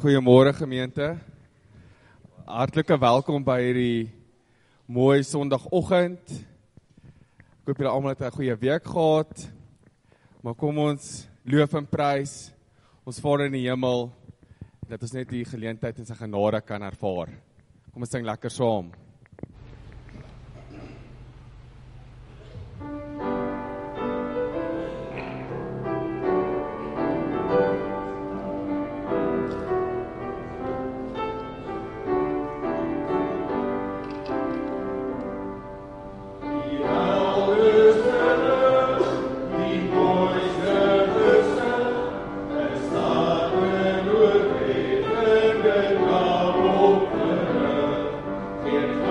Goeiemôre gemeente. Hartlike welkom by hierdie mooi Sondagoggend. Ek hoop julle almal het 'n goeie week gehad. Maar kom ons loof en prys ons Vader in die hemel, dat ons net die geleentheid en sy genade kan ervaar. Kom ons sing lekker saam. Here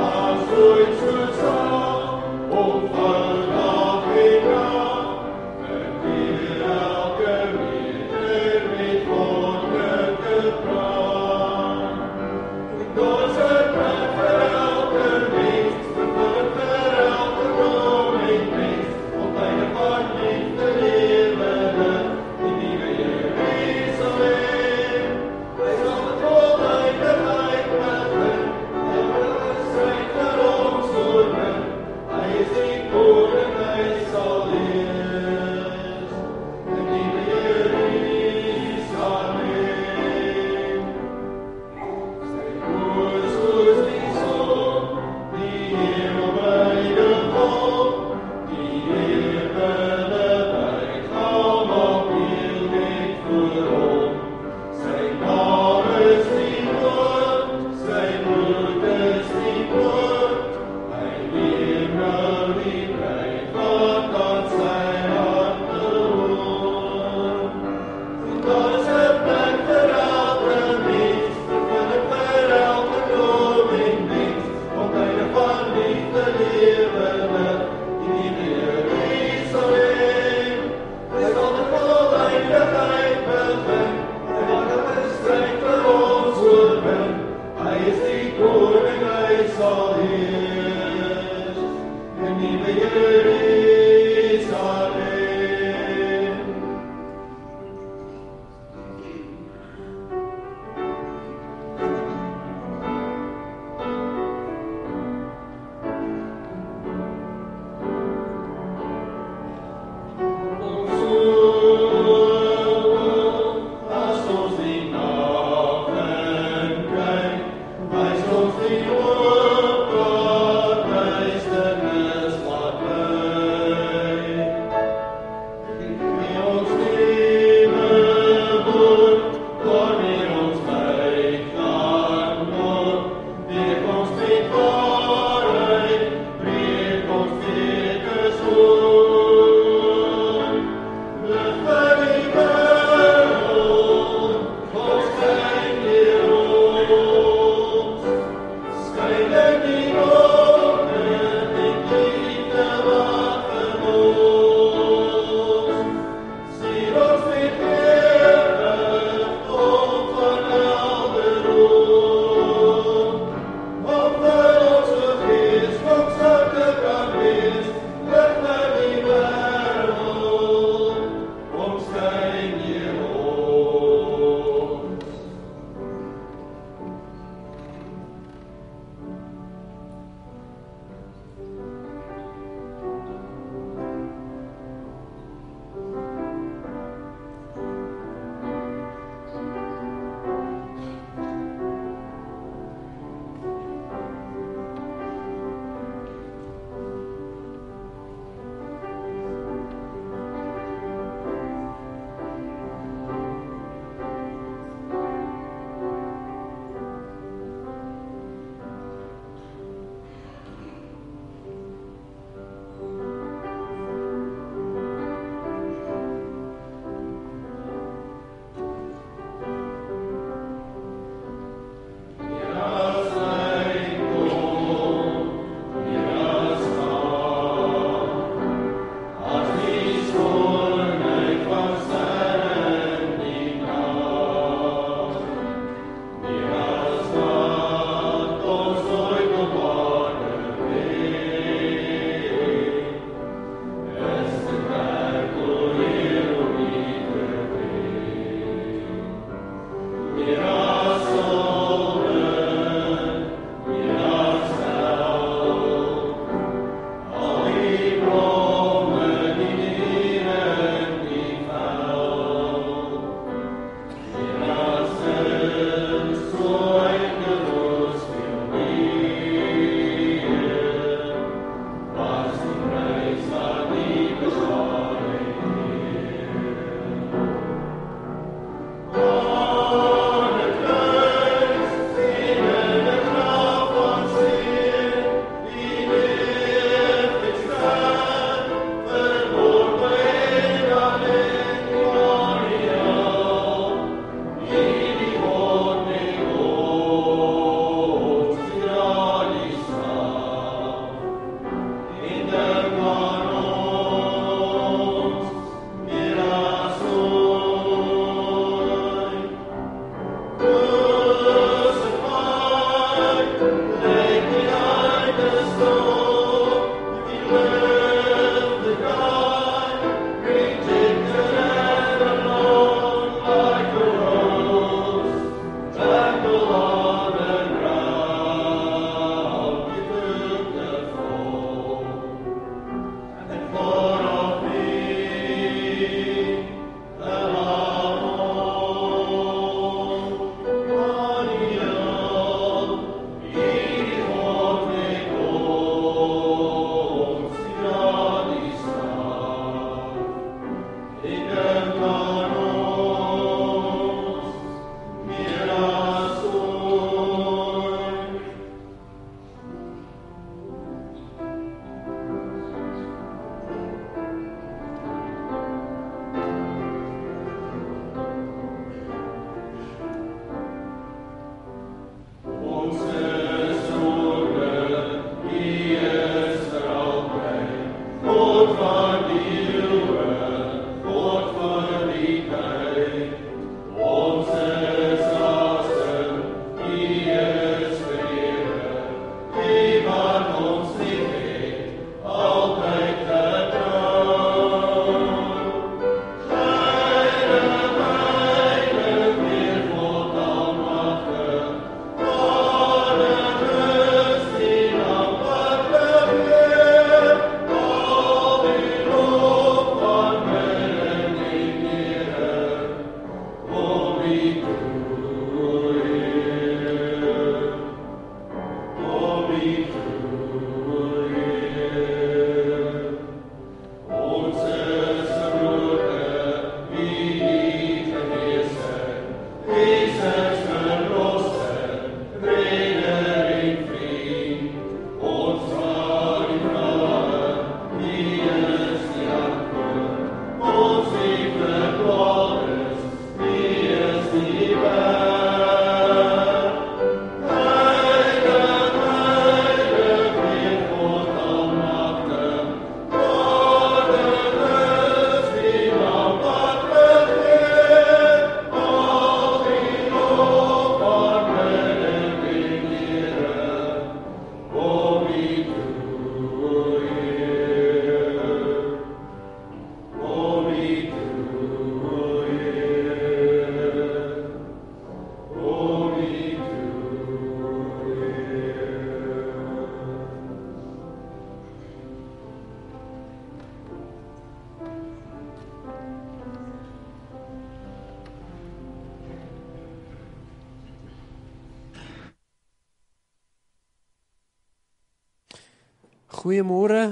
Goeiemôre.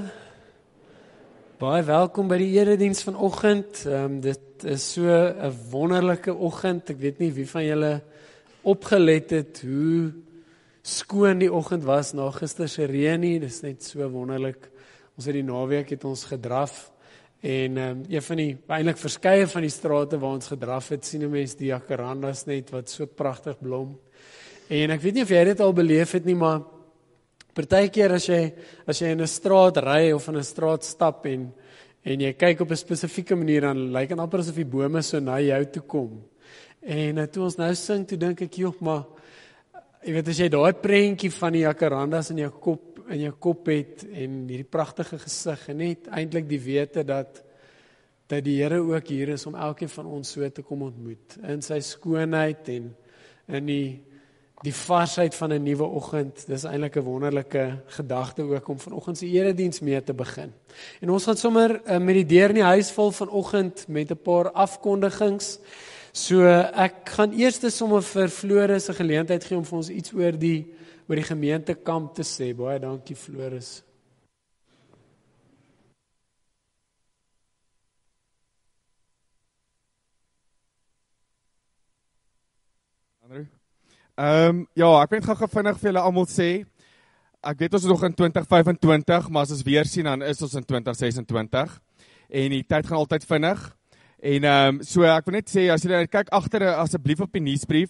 Baie welkom by die erediens vanoggend. Dit is so 'n wonderlike oggend. Ek weet nie wie van julle opgelet het hoe skoon die oggend was na gister se reën nie. Dis net so wonderlik. Ons het die naweek het ons gedraf en een van die eintlik verskeie van die strate waar ons gedraf het, sien 'n mens die jacarandas net wat so pragtig blom. En ek weet nie of jy dit al beleef het nie, maar partykeer as jy in 'n straat ry of in 'n straat stap en jy kyk op 'n spesifieke manier, dan lyk dit amper asof die bome so na jou toe kom. En toe ons nou sing, toe dink ek, joh, maar jy weet, as jy daai prentjie van die jacarandas in jou kop het en hierdie pragtige gesig en net eintlik die wete dat die Here ook hier is om elkeen van ons so te kom ontmoet in sy skoonheid en in die varsheid van 'n nuwe oggend. Dis eintlik 'n wonderlike gedagte ook om vanoggend se erediens mee te begin. En ons gaan sommer met die deur in die huis val vanoggend met 'n paar afkondigings. So ek gaan eers sommer vir Floris 'n geleentheid gee om vir ons iets oor die gemeentekamp te sê. Baie dankie Floris. Andrew? Ja, ek weet gou vinnig vir julle almal sê, ek weet ons is nog in 2025, maar as ons weer sien, dan is ons in 2026, en die tyd gaan altyd vinnig, en so ek wil net sê, as julle kyk agter asseblief op die nuusbrief,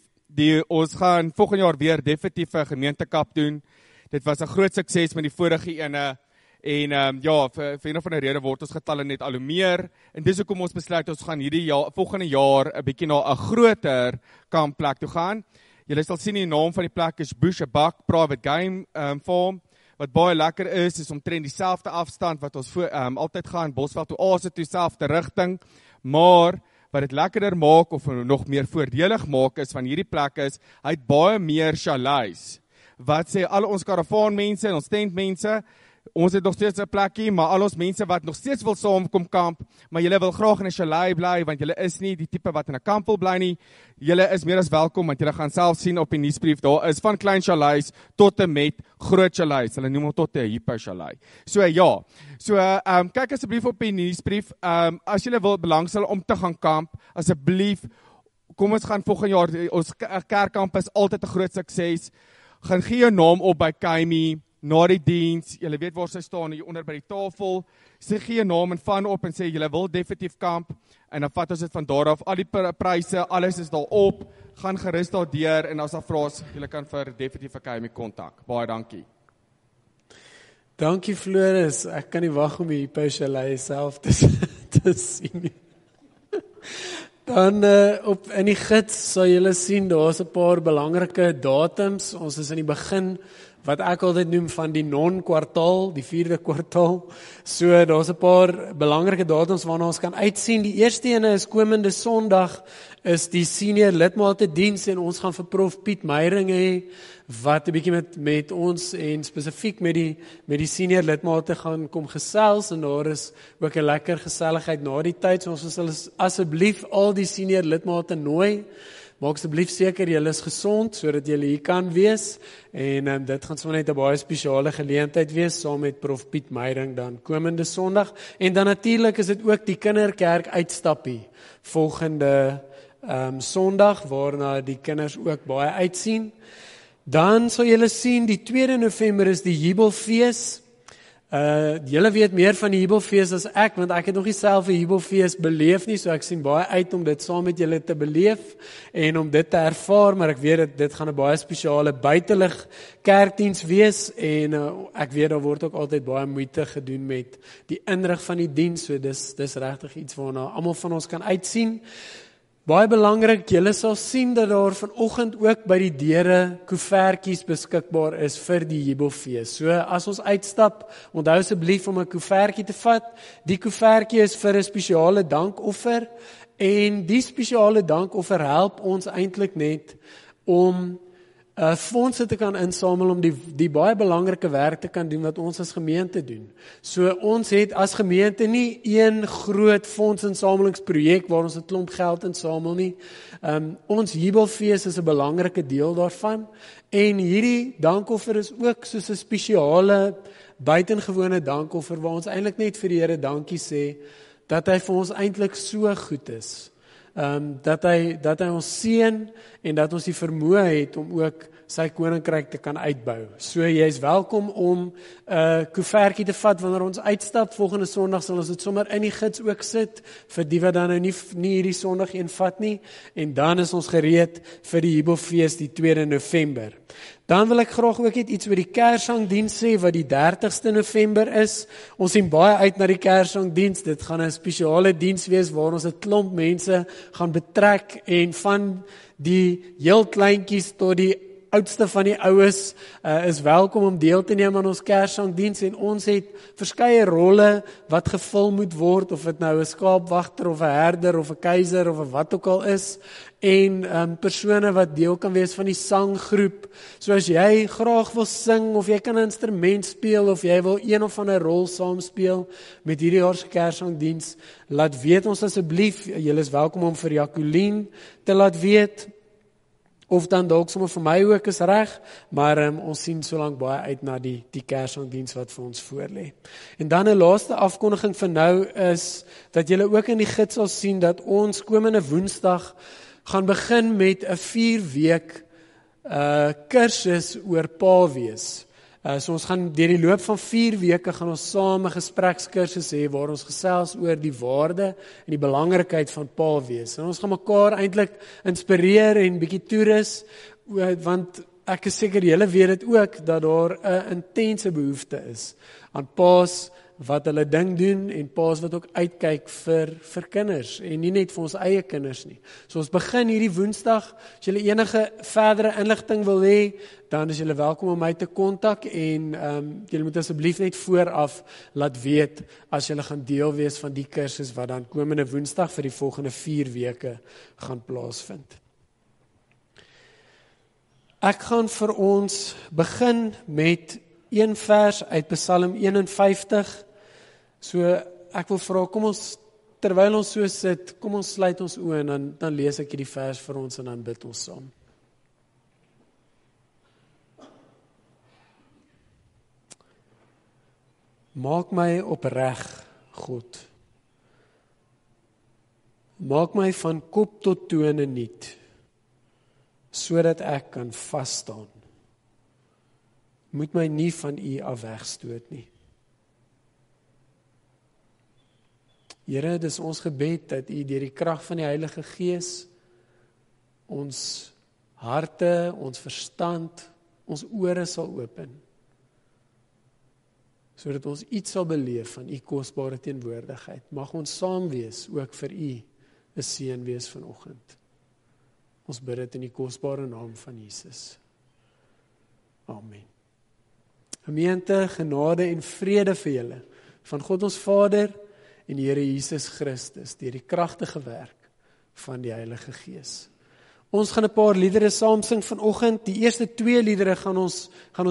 ons gaan volgende jaar weer definitief 'n gemeentekap doen. Dit was 'n groot sukses met die vorige ene, en ja, vir een van die rede word ons getalle net al hoe meer, en dis hoekom ons besluit, ons gaan volgende jaar 'n bietjie na 'n groter kampplek toe gaan. Julle sal sien die naam van die plek is Bush Buck Private Game Farm. Wat baie lekker is omtrent dieselfde afstand wat ons altyd gaan, Bosveld toe Oase toe, selfde rigting. Maar wat dit lekkerder maak of nog meer voordelig maak is van hierdie plek is, hy het baie meer chalets. Wat sê al ons karavaanmense en ons tentmense, ons het nog steeds 'n plekkie, maar al ons mense wat nog steeds wil saamkom kamp, maar julle wil graag in 'n chalet bly, want julle is nie die tipe wat in 'n kamp wil bly nie. Julle is meer as welkom, want julle gaan self sien op die nuusbrief, daar is van klein chalets tot en met groot chalets. Hulle noem hom tot 'n hyper chalet. So ja, kyk asseblief op die nuusbrief. As julle wil belangstel om te gaan kamp, asseblief, kom ons gaan volgende jaar, ons kerkkamp is altyd 'n groot sukses. Gaan gee jou naam op by Kaimi, na die diens, julle weet waar sy staan, hier onder by die tafel, sy gee jou naam en van op en sê, julle wil definitief kamp, en dan vat ons dit van daar af, al die pryse, alles is daar op, gaan gerus daar deur, en as daar vraas, julle kan vir definitief vir Kaimi kontak. Baie dankie. Dankie Floris, ek kan nie wag om die Chalet self te sien. Dan in die gids sal julle sien, daar's 'n paar belangrike datums. Ons is in die begin wat ek altyd noem van die non-kwartaal, die 4de kwartaal. So daar's 'n paar belangrike datums waarna ons kan uitsien. Die eerste ene is komende Sondag is die senior lidmate diens en ons gaan vir Prof Piet Meyering hê wat 'n bietjie met ons en spesifiek met die senior lidmate gaan kom gesels en daar is ook 'n lekker geselligheid na die tyd. So ons sal asseblief al die senior lidmate nooi maak asseblief seker julle is gesond, sodat julle hier kan wees, en dit gaan sommer net 'n baie spesiale geleentheid wees, saam met Prof Piet Meyring dan komende Sondag, en dan natuurlik is dit ook die kinderkerk uitstappie, volgende Sondag, waarna die kinders ook baie uitsien. Dan sal julle sien, die 2 November is die Jubelfees. Julle weet meer van die Jubelfees as ek, want ek het nog nie self 'n Jubelfees beleef nie, so ek sien baie uit om dit saam met julle te beleef en om dit te ervaar, maar ek weet dit gaan 'n baie spesiale buitelig kerkdiens wees, en ek weet daar word ook altyd baie moeite gedoen met die inrig van die diens, so dis regtig iets waarna almal van ons kan uitsien. Baie belangrik, julle sal sien dat daar vanoggend ook by die deure koevertjies beskikbaar is vir die Jubelfees. So as ons uitstap, onthou asseblief om 'n koevertjie te vat. Die koevertjie is vir 'n spesiale dankoffer, en die spesiale dankoffer help ons eintlik net om fondse te kan insamel om die baie belangrike werk te kan doen wat ons as gemeente doen. So ons het as gemeente nie een groot fondsinsamelingsprojek waar ons 'n klomp geld insamel nie. Ons Jubelfees is 'n belangrike deel daarvan, en hierdie dankoffer is ook soos 'n spesiale buitengewone dankoffer waar ons eintlik net vir die Here dankie sê dat hy vir ons eintlik so goed is. Dat hy ons seën en dat ons die vermoë het om ook sy koninkryk te kan uitbou. So jy is welkom om 'n koevertjie te vat wanneer ons uitstap. Volgende Sondag sal ons dit sommer in die gids ook sit, vir die wat dan nou nie hierdie Sondag een vat nie, en dan is ons gereed vir die Jubelfees die 2 November. Dan wil ek graag ook net iets oor die Kershangdiens sê, wat die 30ste November is. Ons sien baie uit na die Kershangdiens. Dit gaan 'n spesiale diens wees waar ons 'n klomp mense gaan betrek, en van die heel kleintjies tot die oudste van die oues is welkom om deel te neem aan ons Kershangdiens, en ons het verskeie rolle wat gevul moet word, of dit nou 'n skaapwagter of 'n herder of 'n keiser of wat ook al is, en persone wat deel kan wees van die sanggroep. So as jy graag wil sing, of jy kan 'n instrument speel, of jy wil een of ander rol saam speel met hierdie jaar se Kershangdiens, laat weet ons asseblief. Julle is welkom om vir Jacqueline te laat weet, of dan dalk sommer vir my ook is reg, maar ons sien solank baie uit na die Kershangdiens wat vir ons voorlê. En dan 'n laaste afkondiging vir nou is dat julle ook in die gids sal sien dat ons komende Woensdag gaan begin met 'n 4-week kursus oor pa wees. So ons gaan deur die loop van 4 weke gaan ons saam 'n gesprekskursus hê waar ons gesels oor die waarde en die belangrikheid van pa wees. En ons gaan mekaar eintlik inspireer en bietjie toerus, want ek is seker julle weet dit ook dat daar 'n intense behoefte is aan paas wat hulle ding doen, en paas wat ook uitkyk vir kinders, en nie net vir ons eie kinders nie. So ons begin hierdie Woensdag. As julle enige verdere inligting wil hê, dan is julle welkom om my te kontak, en julle moet asseblief net vooraf laat weet as julle gaan deel wees van die kursus wat dan komende Woensdag vir die volgende 4 weke gaan plaasvind. Ek gaan vir ons begin met een vers uit Psalm 51. So ek wil vra, kom ons, terwyl ons so sit, kom ons sluit ons oë, en dan lees ek hierdie vers vir ons, en dan bid ons saam. Maak my opreg, God. Maak my van kop tot tone nuut, sodat ek kan vas staan. Moet my nie van U af wegstoot nie. Here, dis ons gebed dat U deur die krag van die Heilige Gees ons harte, ons verstand, ons ore sal open, sodat ons iets sal beleef van U kosbare teenwoordigheid. Mag ons saam wees, ook vir U 'n seën wees vanoggend. Ons bid dit in die kosbare naam van Jesus. Amen. Gemeente, genade en vrede vir julle van God ons Vader en die Here Jesus Christus deur die kragtige werk van die Heilige Gees. Ons gaan 'n paar liedere saam sing vanoggend. Die eerste 2 liedere gaan ons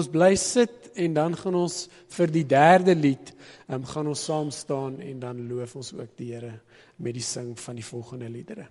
bly sit, en dan gaan ons vir die 3de lied gaan ons saam staan, en dan loof ons ook die Here met die sing van die volgende liedere.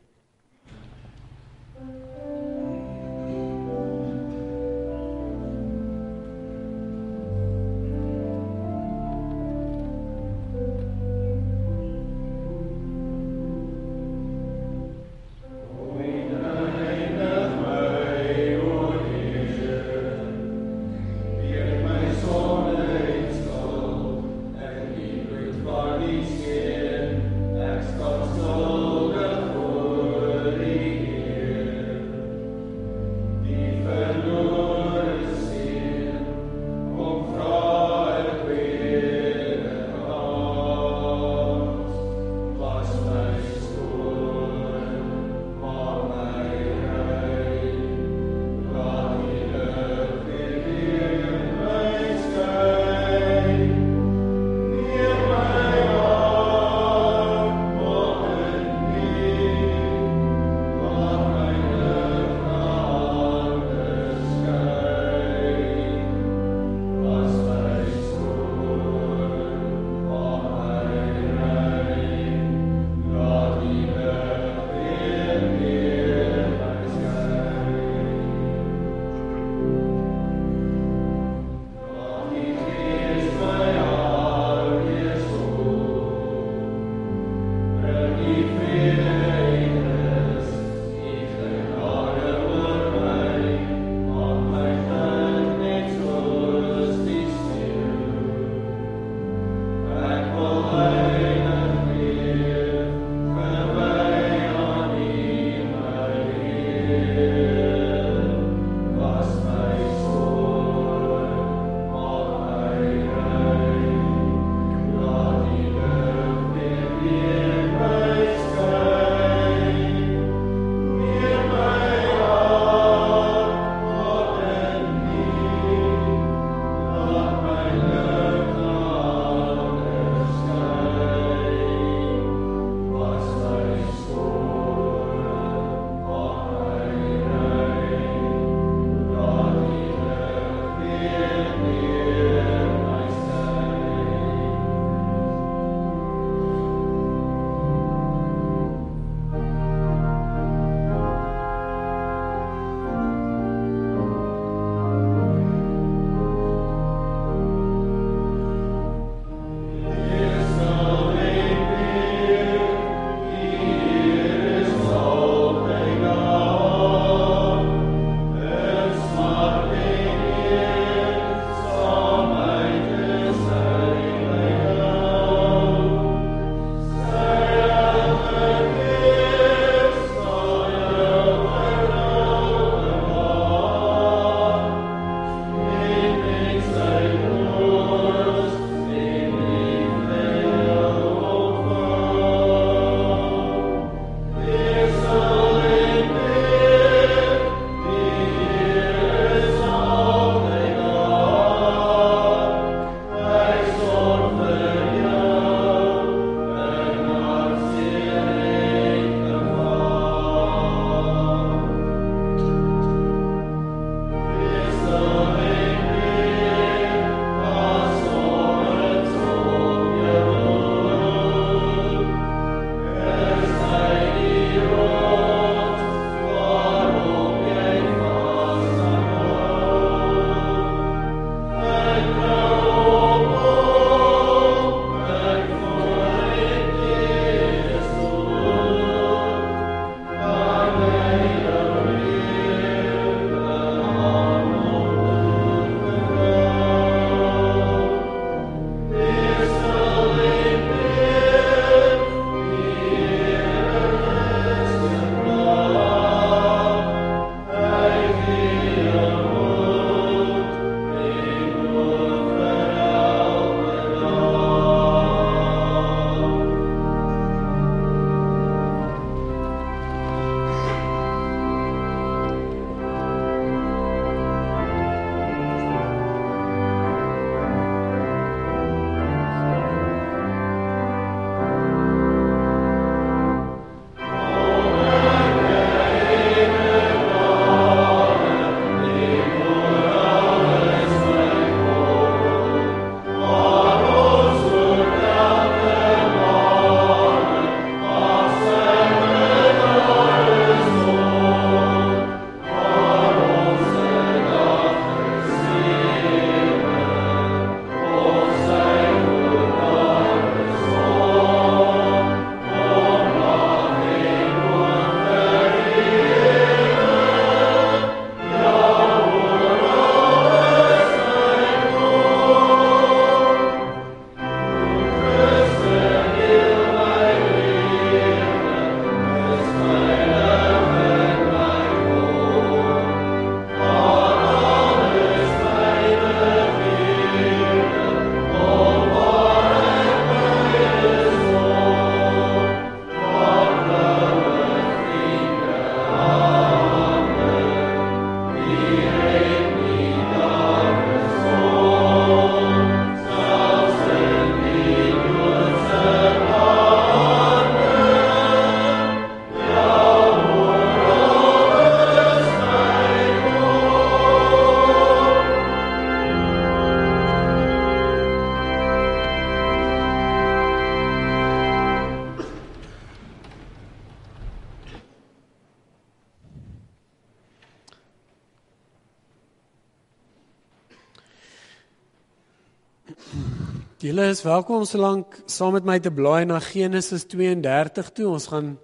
Julle is welkom om so lank saam met my te blaai na Genesis 32 toe. Ons gaan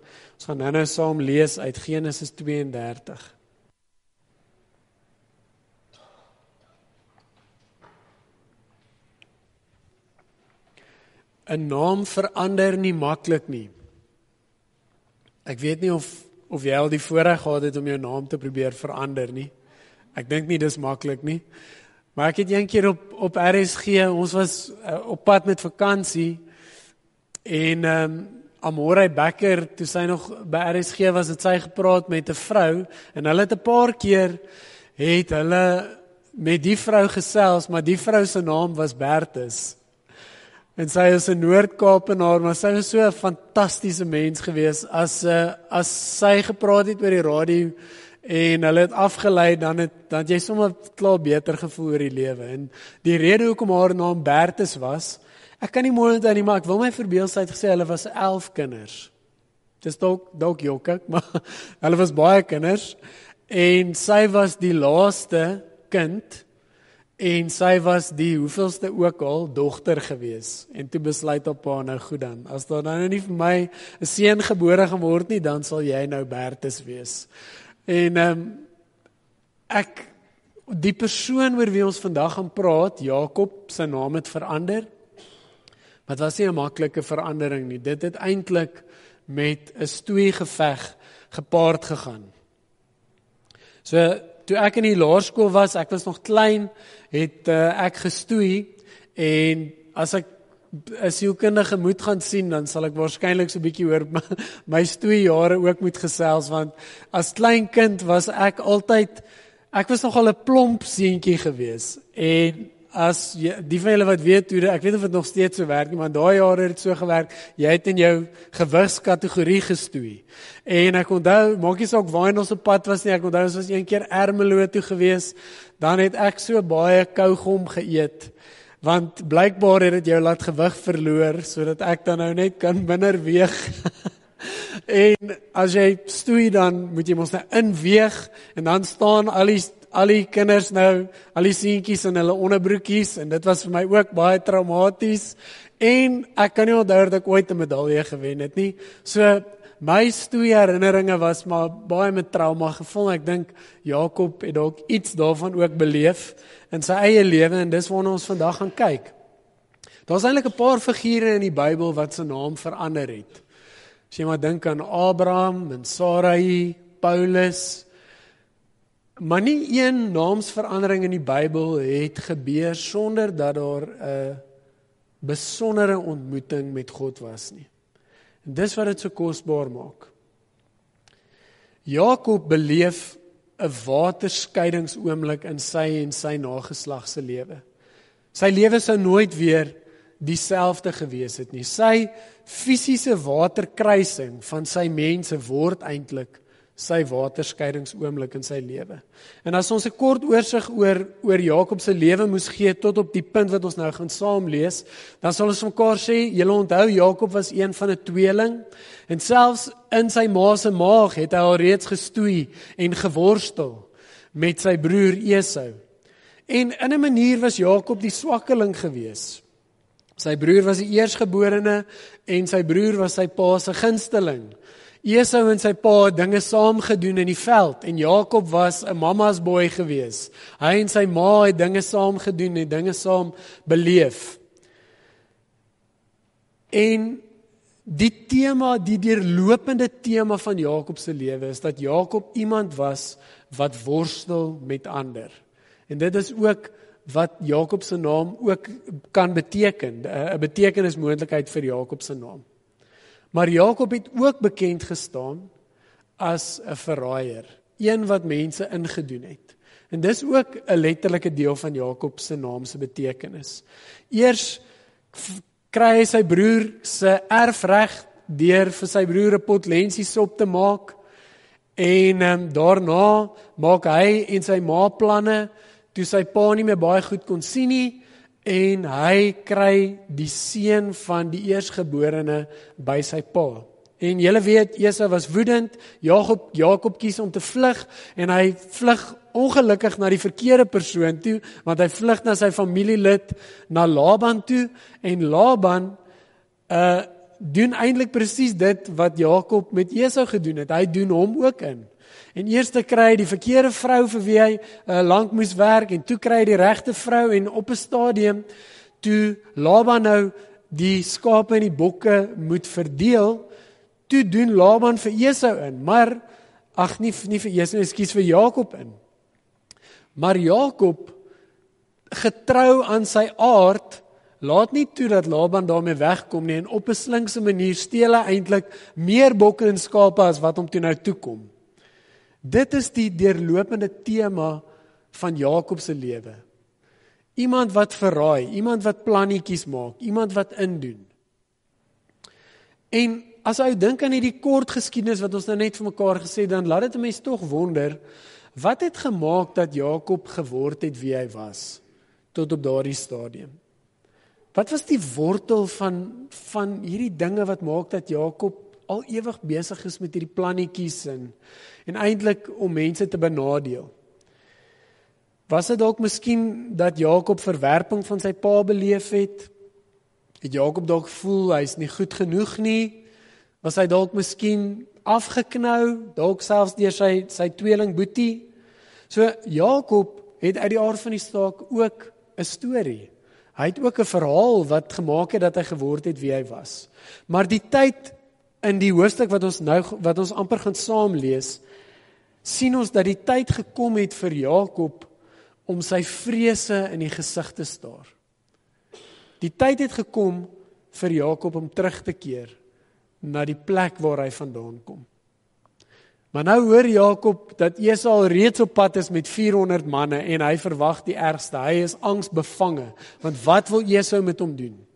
nou saam lees uit Genesis 32. Een naam verander nie maklik nie. Ek weet nie of jy al die voorreg gehad het om jou naam te probeer verander nie. Ek dink nie dis maklik nie. Maar ek het een keer op RSG, ons was op pad met vakansie en Amorey Becker, toe sy nog by RSG was, het sy gepraat met 'n vrou en hulle het 'n paar keer het hulle met die vrou gesels, maar die vrou se naam was Bertus. En sy is 'n Noord-Kaapenaar, maar sy was so 'n fantastiese mens gewees. As sy gepraat het oor die radio en hulle het afgelei, dan het jy sommer klaar beter gevoel oor die lewe. En die rede hoekom haar naam Bertus was, ek kan nie mooi onthou nie, maar ek wil my verbeel sy het gesê hulle was 11 kinders. Dis dalk jok ek, maar hulle was baie kinders. En sy was die laaste kind en sy was die hoeveelste ook al dogter gewees. En toe besluit op pa nou goed dan, as daar nou nie vir my 'n seun gebore gaan word nie, dan sal jy nou Bertus wees. En die persoon oor wie ons vandag gaan praat, Jakob, sy naam het verander. Maar dit was nie 'n maklike verandering nie. Dit het eintlik met 'n stoeigeveg gepaard gegaan. So toe ek in die laerskool was, ek was nog klein, het ek gestoei en as ek 'n sielkundige moet gaan sien, dan sal ek waarskynlik so 'n bietjie oor my stoeijare ook moet gesels, want as klein kind was ek was nogal 'n plomp seentjie gewees. En as die van julle wat weet, ek weet of dit nog steeds so werk nie, maar daai jare het so gewerk, jy het in jou gewigskategorie gestoei. En ek onthou, maak nie saak waar ons op pad was nie, ek onthou ons was een keer Ermelo toe gewees, dan het ek so baie kougom geëet, want blykbaar het dit jou laat gewig verloor, sodat ek dan nou net kan minder weeg. En as jy stoei, dan moet jy mos nou inweeg, en dan staan al die kinders nou, al die seentjies in hulle onderbroekies, en dit was vir my ook baie traumaties, en ek kan nie onthou dat ek ooit 'n medalje gewen het nie. So my stoei herinneringe was maar baie met trauma gevul. Ek dink Jakob het dalk iets daarvan ook beleef in sy eie lewe, en dis waarna ons vandag gaan kyk. Daar's eintlik 'n paar figure in die Bybel wat se naam verander het. As jy maar dink aan Abraham en Sarai, Paulus, maar nie een naamsverandering in die Bybel het gebeur sonder dat daar 'n besondere ontmoeting met God was nie. En dis wat dit so kosbaar maak. Jakob beleef 'n watersskeidingsoomblik in sy en sy nageslag se lewe. Sy lewe sou nooit weer dieselfde gewees het nie. Sy fisiese waterkruising van sy mense word eintlik sy watersskeidingsoomblik in sy lewe. En as ons 'n kort oorsig oor Jakob se lewe moes gee tot op die punt wat ons nou gaan saam lees, dan sal ons mekaar sê, julle onthou Jakob was een van 'n tweeling, en selfs in sy ma se maag het hy al reeds gestoei en geworstel met sy broer Esau. En in 'n manier was Jakob die swakkeling gewees. Sy broer was die eersgeborene en sy broer was sy pa se gunsteling. Esau en sy pa het dinge saam gedoen in die veld en Jakob was 'n mama's boy gewees. Hy en sy ma het dinge saam gedoen en dinge saam beleef. En die deurlopende tema van Jakob se lewe is dat Jakob iemand was wat worstel met ander. En dit is ook wat Jakob se naam ook kan beteken, 'n betekenismoontlikheid vir Jakob se naam. Maar Jakob het ook bekend gestaan as 'n verraaier, een wat mense ingedoen het. En dis ook 'n letterlike deel van Jakob se naam se betekenis. Eers kry hy sy broer se erfreg deur vir sy broer 'n pot lensiesop te maak, en daarna maak hy en sy ma planne toe sy pa nie meer baie goed kon sien nie, en hy kry die seun van die eersgeborene by sy pa. En julle weet, Esau was woedend, Jakob kies om te vlug, en hy vlug ongelukkig na die verkeerde persoon toe, want hy vlug na sy familielid, na Laban toe, en Laban doen eintlik presies dit wat Jakob met Esau gedoen het. Hy doen hom ook in. En eers kry hy die verkeerde vrou vir wie hy lank moes werk, en toe kry hy die regte vrou, en op 'n stadium, toe Laban nou die skape en die bokke moet verdeel, toe doen Laban vir Esau in, maar, nie vir Esau, ekskuus, vir Jakob in. Maar Jakob, getrou aan sy aard, laat nie toe dat Laban daarmee wegkom nie, en op 'n slinkse manier steel hy eintlik meer bokke en skape as wat hom toe nou toekom. Dit is die deurlopende tema van Jakob se lewe. Iemand wat verraai, iemand wat plannetjies maak, iemand wat indoen. En as jy dink aan hierdie kort geskiedenis wat ons nou net vir mekaar gesê, dan laat dit 'n mens tog wonder, wat het gemaak dat Jakob geword het wie hy was, tot op daardie stadium? Wat was die wortel van hierdie dinge wat maak dat Jakob al ewig besig is met hierdie plannetjies en eintlik om mense te benadeel? Was dit dalk miskien dat Jakob verwerping van sy pa beleef het? Het Jakob dalk gevoel hy is nie goed genoeg nie? Was hy dalk miskien afgeknou, dalk selfs deur sy tweeling Boetie? So Jakob het uit die aard van die saak ook 'n storie. Hy het ook 'n verhaal wat gemaak het dat hy geword het wie hy was. Maar die tyd in die hoofstuk wat ons amper gaan saam lees, sien ons dat die tyd gekom het vir Jakob om sy vrese in die gesig te staar. Die tyd het gekom vir Jakob om terug te keer na die plek waar hy vandaan kom. Maar nou hoor Jakob dat Esau al reeds op pad is met 400 manne en hy verwag die ergste. Hy is angsbevange, want wat wil Esau met hom doen?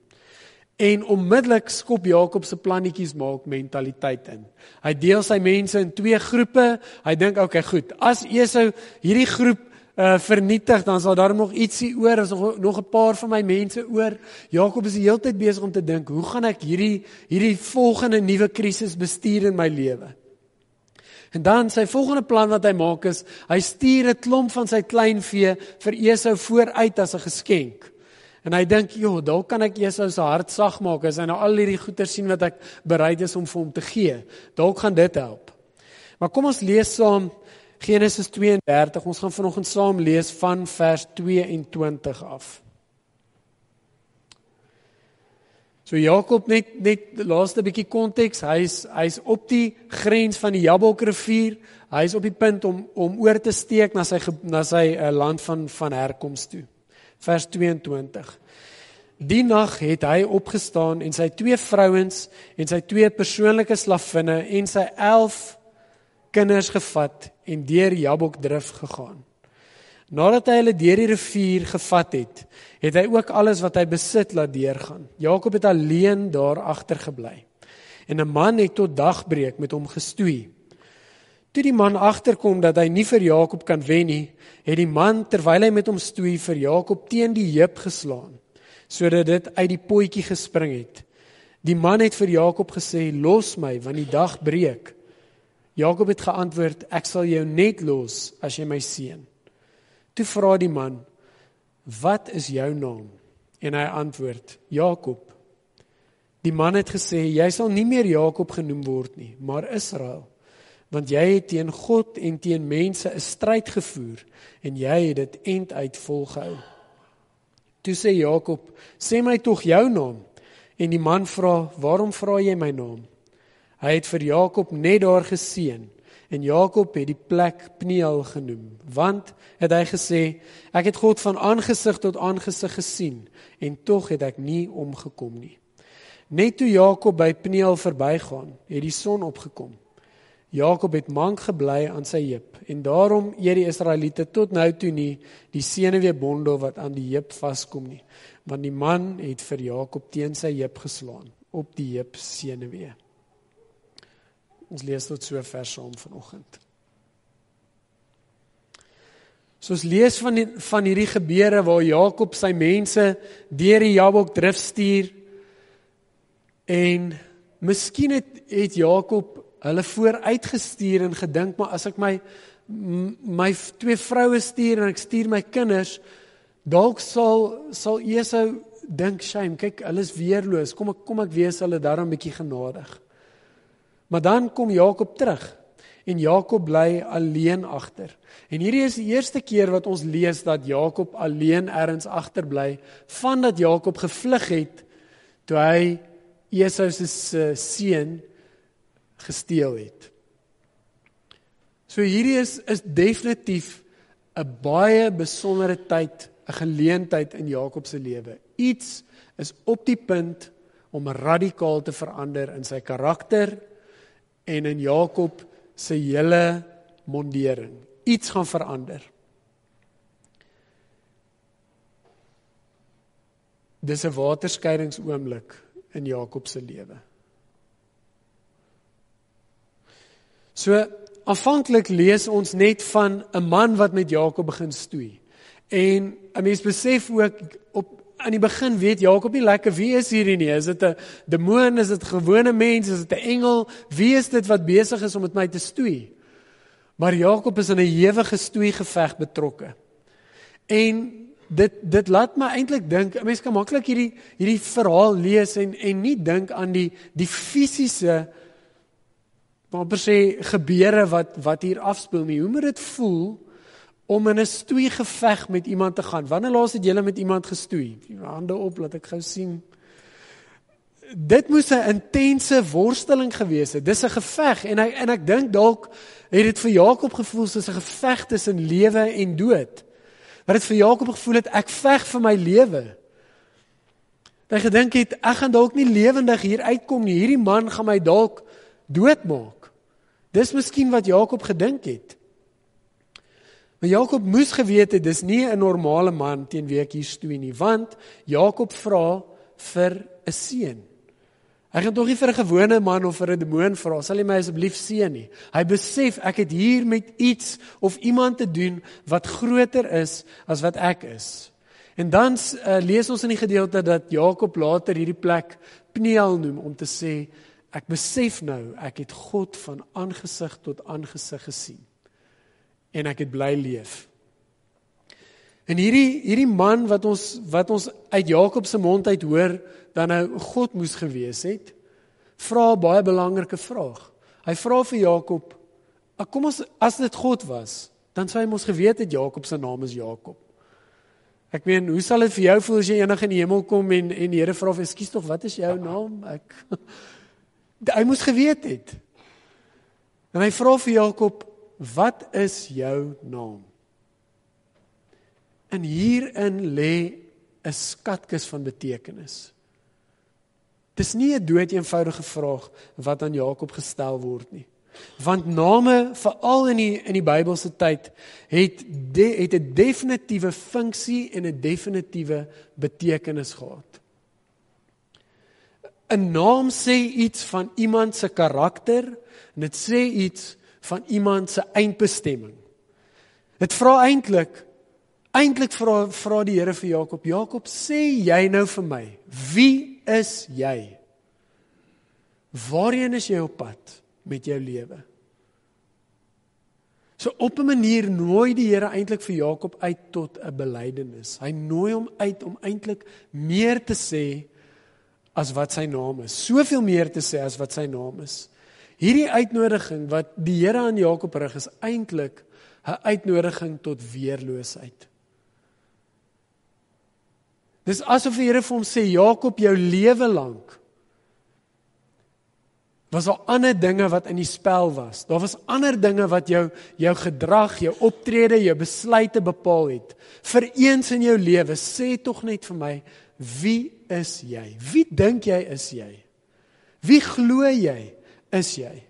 En onmiddellik skop Jakob se plannetjies maak mentaliteit in. Hy deel sy mense in 2 groepe. Hy dink, okay, goed, as Esau hierdie groep vernietig, dan sal daar nog ietsie oor, as nog 'n paar van my mense oor. Jakob is die hele tyd besig om te dink, hoe gaan ek hierdie volgende nuwe krisis bestuur in my lewe? En dan sy volgende plan wat hy maak is, hy stuur 'n klomp van sy kleinvee vir Esau vooruit as 'n geskenk. En hy dink, dalk kan ek Esau se hart sag maak, as hy nou al hierdie goeder sien wat ek bereid is om vir hom te gee. Dalk gaan dit help. Maar kom ons lees saam Genesis 32, ons gaan vanoggend saam lees van vers 22 af. So Jakob, net laaste bietjie konteks, hy's op die grens van die Jabokrivier, hy's op die punt om oor te steek na sy land van herkoms toe. Vers 22. Die nag het hy opgestaan en sy 2 vrouens en sy 2 persoonlike slavinne en sy 11 kinders gevat en deur Jabokdrif gegaan. Nadat hy hulle deur die rivier gevat het, het hy ook alles wat hy besit laat deurgaan. Jakob het alleen daar agtergebly. En 'n man het tot dagbreek met hom gestoei. Toe die man agterkom dat hy nie vir Jakob kan wen nie, het die man terwyl hy met hom stoei vir Jakob teen die heup geslaan, sodat dit uit die potjie gespring het. Die man het vir Jakob gesê, "Los my, want die dag breek." Jakob het geantwoord, "Ek sal jou net los as jy my seën." Toe vra die man, "Wat is jou naam?" En hy antwoord, "Jakob." Die man het gesê, "Jy sal nie meer Jakob genoem word nie, maar Israel, want jy het teen God en teen mense 'n stryd gevoer en jy het dit end uit volgehou." Toe sê Jakob, "Sê my tog jou naam." En die man vra, "Waarom vra jy my naam?" Hy het vir Jakob net daar geseën. En Jakob het die plek Pniel genoem, want het hy gesê, "Ek het God van aangesig tot aangesig gesien, en tog het ek nie omgekom nie." Net toe Jakob by Pniel verbygaan, het die son opgekom. Jakob het mank gebly aan sy heup, en daarom eet die Israeliete tot nou toe nie die senuweebondel wat aan die heup vaskom nie, want die man het vir Jakob teen sy heup geslaan, op die heup senuwee. Ons lees tot so vers saam vanoggend. So ons lees van hierdie gebeure waar Jakob sy mense deur die Jabokdrif stuur, en miskien het Jakob hulle vooruitgestuur en gedink, maar as ek my 2 vroue stuur en ek stuur my kinders, dalk sal Esau dink, shame, kyk, hulle is weerloos, kom ek wees hulle daarom 'n bietjie genadig. Maar dan kom Jakob terug, en Jakob bly alleen agter. En hierdie is die eerste keer wat ons lees dat Jakob alleen ergens agterbly, vandat Jakob gevlug het, toe hy Esau se seun gesteel het. So hierdie is definitief 'n baie besondere tyd, 'n geleentheid in Jakob se lewe. Iets is op die punt om radikaal te verander in sy karakter en in Jakob se hele mondering. Iets gaan verander. Dis 'n waterskeidingsoomblik in Jakob se lewe. So, aanvanklik lees ons net van 'n man wat met Jakob begin stoei. En 'n mens besef ook, aan die begin weet Jakob nie lekker wie is hierdie nie. Is dit 'n demoon, is dit 'n gewone mens, is dit 'n engel? Wie is dit wat besig is om met my te stoei? Maar Jakob is in 'n ewige stoeigeveg betrokke. En dit laat my eintlik dink, 'n mens kan maklik hierdie verhaal lees en nie dink aan die fisiese, maar per se gebeure wat hier afspeel nie. Hoe moet dit voel om in 'n stoeigeveg met iemand te gaan? Wanneer laas het julle met iemand gestoei? Hande op, laat ek gou sien. Dit moes 'n intense worsteling gewees het. Dis 'n geveg en ek dink dalk het dit vir Jakob gevoel soos 'n geveg tussen lewe en dood. Wat dit vir Jakob gevoel het, ek veg vir my lewe. Hy gedink het, ek gaan dalk nie lewendig hier uitkom nie. Hierdie man gaan my dalk doodmaak. Dis miskien wat Jakob gedink het. Maar Jakob moes geweet het, dis nie 'n normale man teen wie ek hier stoei nie, want Jakob vra vir 'n seun. Hy gaan tog nie vir 'n gewone man of vir 'n demoon vra, sal jy my asseblief seën nie. Hy besef, ek het hier met iets of iemand te doen wat groter is as wat ek is. En dan lees ons in die gedeelte dat Jakob later hierdie plek Pniel noem, om te sê, ek besef nou, ek het God van aangesig tot aangesig gesien. En ek het bly leef. En hierdie man wat ons uit Jakob se mond uit hoor, dan nou God moes gewees het, vra 'n baie belangrike vraag. Hy vra vir Jakob, kom as dit God was, dan sou hy mos geweet het Jakob se naam is Jakob. Ek meen, hoe sal dit vir jou voel as jy eendag in die hemel kom en die Here vra, ekskuus tog, wat is jou naam? Hy moes geweet het. En hy vra vir Jakob, wat is jou naam? En hierin lê 'n skatkis van betekenis. Dis nie 'n dood eenvoudige vraag wat aan Jakob gestel word nie. Want name, veral in die Bybelse tyd, het 'n definitiewe funksie en 'n definitiewe betekenis gehad. 'n Naam sê iets van iemand se karakter en dit sê iets van iemand se eindbestemming. Dit vra eintlik vra die Here vir Jakob, Jakob, sê jy nou vir my, wie is jy? Waarheen is jy op pad met jou lewe? So op 'n manier nooi die Here eintlik vir Jakob uit tot 'n belydenis. Hy nooi hom uit om eintlik meer te sê as wat sy naam is. Soveel meer te sê as wat sy naam is. Hierdie uitnodiging wat die Here aan Jakob rig is eintlik 'n uitnodiging tot weerloosheid. Dis asof die Here vir hom sê, Jakob, jou lewe lank was daar ander dinge wat in die spel was. Daar was ander dinge wat jou gedrag, jou optrede, jou besluite bepaal het. Vir eens in jou lewe, sê tog net vir my, wie is jy? Wie dink jy is jy? Wie glo jy is jy?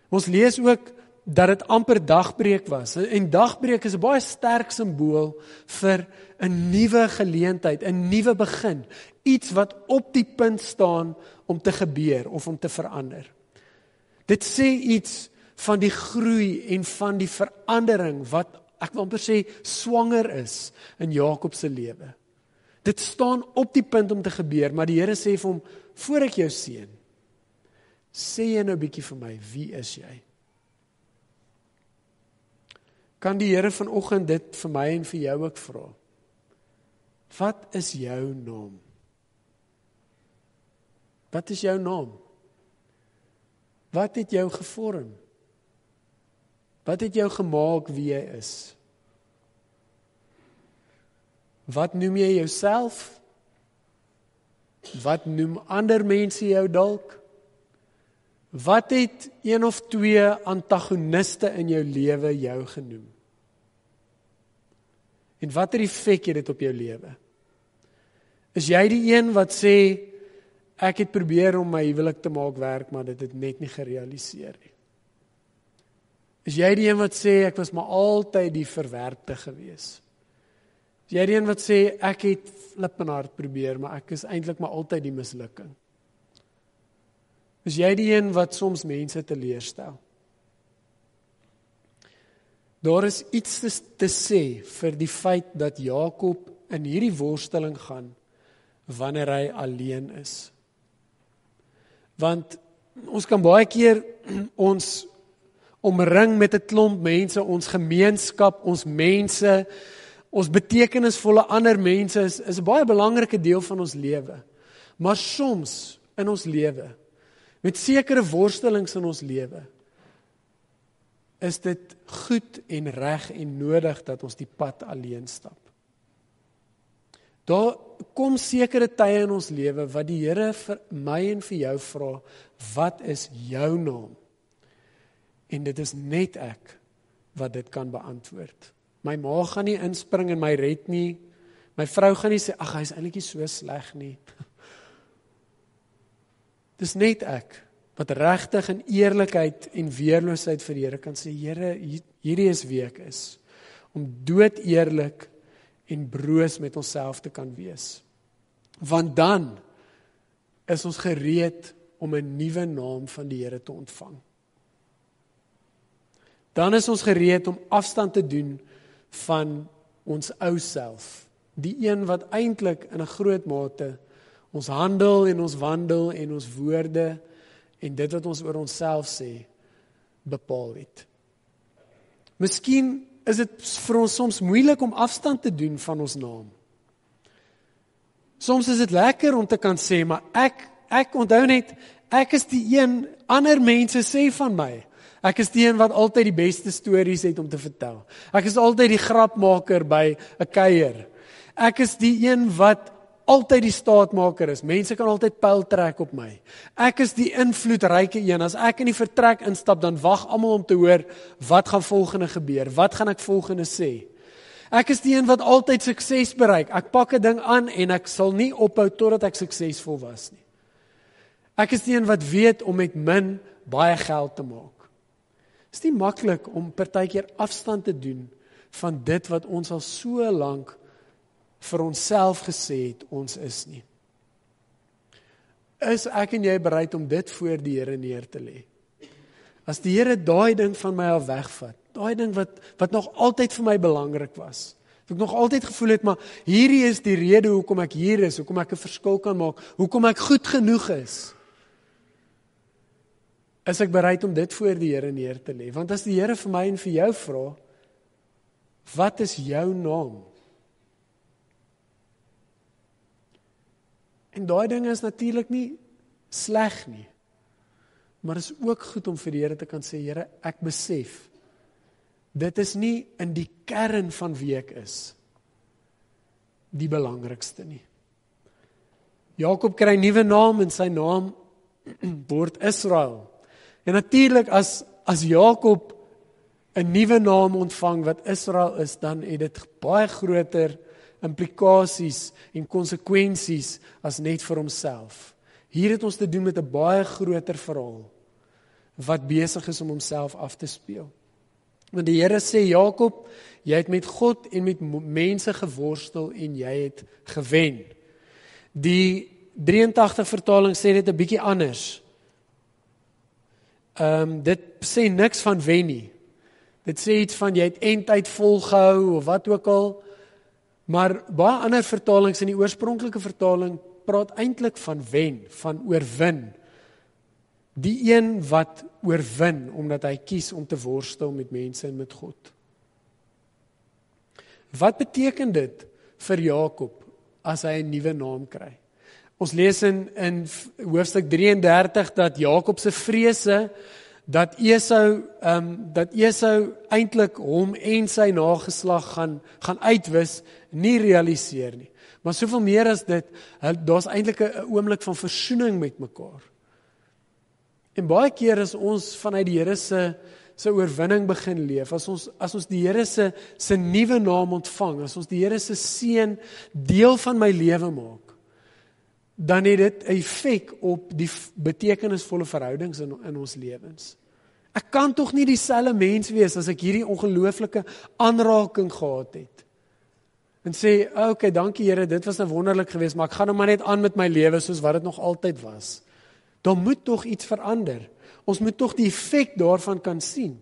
Ons lees ook dat dit amper dagbreek was. En dagbreek is 'n baie sterk simbool vir 'n nuwe geleentheid, 'n nuwe begin. Iets wat op die punt staan om te gebeur of om te verander. Dit sê iets van die groei en van die verandering wat, ek wil amper sê, swanger is in Jakob se lewe. Dit staan op die punt om te gebeur, maar die Here sê vir hom, voor ek jou seën, sê jy nou 'n bietjie vir my, wie is jy? kan die Here vanoggend dit vir my en vir jou ook vra. Wat is jou naam? Wat is jou naam? Wat het jou gevorm? Wat het jou gemaak wie jy is? Wat noem jy jouself? Wat noem ander mense jou dalk? Wat het een of twee antagoniste in jou lewe jou genoem? En watter effek het dit op jou lewe? Is jy die een wat sê, ek het probeer om my huwelik te maak werk, maar dit het net nie gerealiseer nie? Is jy die een wat sê, ek was maar altyd die verwerpte gewees? Is jy die een wat sê, ek het flip en hard probeer, maar ek is eintlik maar altyd die mislukking? Is jy die een wat soms mense teleurstel? Daar is iets te sê vir die feit dat Jakob in hierdie worsteling gaan wanneer hy alleen is. Want ons kan baie keer ons omring met 'n klomp mense, ons gemeenskap, ons mense, ons betekenisvolle ander mense is 'n baie belangrike deel van ons lewe. Maar soms in ons lewe, met sekere worstelings in ons lewe, is dit goed en reg en nodig dat ons die pad alleen stap. Daar kom sekere tye in ons lewe wat die Here vir my en vir jou vra, wat is jou naam? En dit is net ek wat dit kan beantwoord. My ma gaan nie inspring en my red nie. My vrou gaan nie sê, ag, hy is eintlik nie so sleg nie. Dis net ek wat regtig in eerlikheid en weerloosheid vir die Here kan sê, Here, hierdie is wie ek is. Om dood eerlik en broos met onsself te kan wees. Want dan is ons gereed om 'n nuwe naam van die Here te ontvang. Dan is ons gereed om afstand te doen van ons ou self. Die een wat eintlik in 'n groot mate ons handel en ons wandel en ons woorde en dit wat ons oor onsself sê, bepaal het. Miskien is dit vir ons soms moeilik om afstand te doen van ons naam. Soms is dit lekker om te kan sê, maar ek onthou net, ek is die een, ander mense sê van my, ek is die een wat altyd die beste stories het om te vertel. Ek is altyd die grapmaker by 'n kuier. Ek is die een wat altyd die staatmaker is. Mense kan altyd pyl trek op my. Ek is die invloedryke een. As ek in die vertrek instap, dan wag almal om te hoor, wat gaan volgende gebeur? Wat gaan ek volgende sê? Ek is die een wat altyd sukses bereik. Ek pak 'n ding aan en ek sal nie ophou totdat ek suksesvol was nie. Ek is die een wat weet om met min baie geld te maak. Dit is nie maklik om partykeer afstand te doen van dit wat ons al so lank vir onsself gesê het, ons is nie. Is ek en jy bereid om dit voor die Here neer te lê? As die Here daai ding van my af wegvat, daai ding wat nog altyd vir my belangrik was, wat ek nog altyd gevoel het, maar hierdie is die rede hoekom ek hier is, hoekom ek 'n verskil kan maak, hoekom ek goed genoeg is ek bereid om dit voor die Here neer te lê? Want as die Here vir my en vir jou vra, wat is jou naam? En daai ding is natuurlik nie sleg nie, maar is ook goed om vir die Here te kan sê, Here, ek besef, dit is nie in die kern van wie ek is, die belangrikste nie. Jakob kry 'n nuwe naam en sy naam word Israel. En natuurlik as Jakob 'n nuwe naam ontvang wat Israel is, dan het dit baie groter implikasies en konsekwensies as net vir homself. Hier het ons te doen met 'n baie groter verhaal wat besig is om homself af te speel. Want die Here sê, Jakob, jy het met God en met mense geworstel en jy het gewen. Die 83 vertaling sê dit 'n bietjie anders. Dit sê niks van wen nie. Dit sê iets van jy het eindtyd volgehou of wat ook al. Maar baie ander vertalings in die oorspronklike vertaling praat eintlik van wen, van oorwin. Die een wat oorwin omdat hy kies om te worstel met mense en met God. Wat beteken dit vir Jakob as hy 'n nuwe naam kry? Ons lees in hoofstuk 33 dat Jakob se vrese dat Esau eintlik hom en sy nageslag gaan uitwis, nie realiseer nie. Maar soveel meer as dit, daar's eintlik 'n oomblik van versoening met mekaar. En baie keer as ons vanuit die Here se oorwinning begin leef, as ons die Here se nuwe naam ontvang, as ons die Here se seën deel van my lewe maak, dan het dit 'n effek op die betekenisvolle verhoudings in ons lewens. Ek kan tog nie dieselfde mens wees as ek hierdie ongelooflike aanraking gehad het. En sê, okay, dankie Here, dit was nou wonderlik geweest, maar ek gaan nou maar net aan met my lewe soos wat dit nog altyd was. Daar moet tog iets verander. Ons moet tog die effek daarvan kan sien.